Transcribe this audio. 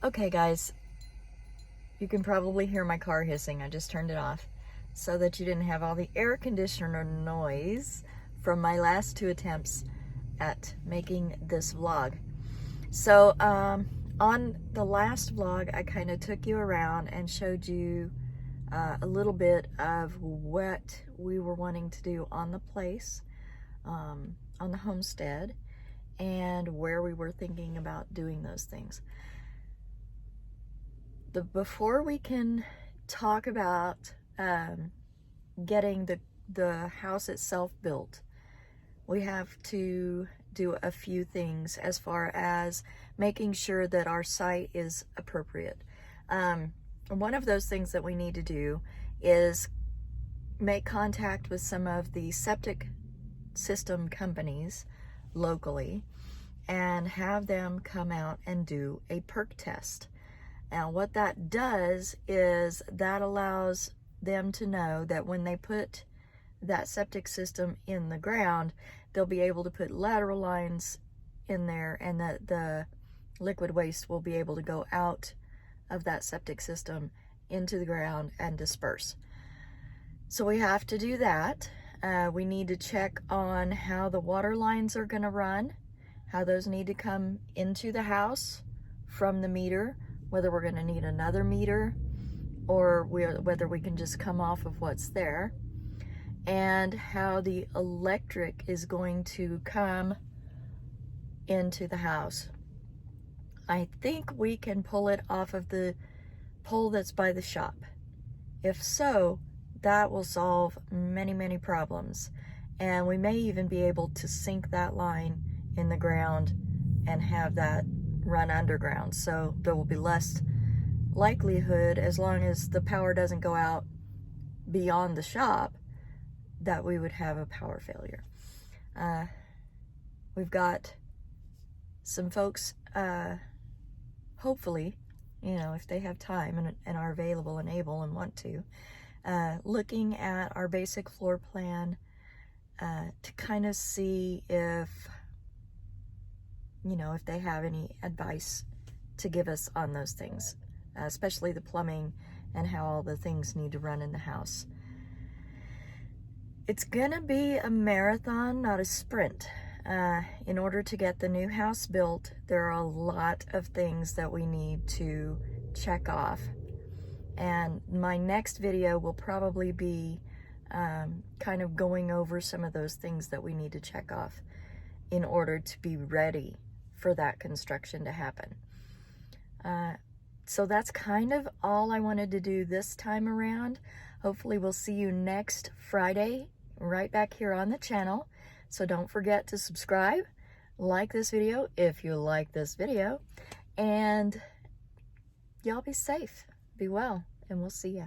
Okay guys, you can probably hear my car hissing. I just turned it off so that you didn't have all the air conditioner noise from my last 2 attempts at making this vlog. So on the last vlog, I kind of took you around and showed you a little bit of what we were wanting to do on the place, on the homestead, and where we were thinking about doing those things. Before we can talk about getting the house itself built, we have to do a few things as far as making sure that our site is appropriate. One of those things that we need to do is make contact with some of the septic system companies locally and have them come out and do a perk test. Now what that does is that allows them to know that when they put that septic system in the ground, they'll be able to put lateral lines in there, and that the liquid waste will be able to go out of that septic system into the ground and disperse. So we have to do that. We need to check on how the water lines are going to run, how those need to come into the house from the meter, whether we're going to need another meter or whether we can just come off of what's there, and how the electric is going to come into the house. I think we can pull it off of the pole that's by the shop. If so, that will solve many problems, and we may even be able to sink that line in the ground and have that run underground, so there will be less likelihood, as long as the power doesn't go out beyond the shop, that we would have a power failure. We've got some folks, hopefully, if they have time and are available and able and want to, looking at our basic floor plan to kind of see if they have any advice to give us on those things, especially the plumbing and how all the things need to run in the house. It's gonna be a marathon, not a sprint. In order to get the new house built, there are a lot of things that we need to check off. And my next video will probably be kind of going over some of those things that we need to check off in order to be ready for that construction to happen. So that's kind of all I wanted to do this time around. Hopefully we'll see you next Friday right back here on the channel. So don't forget to subscribe, like this video if you like this video, and y'all be safe, be well, and we'll see ya.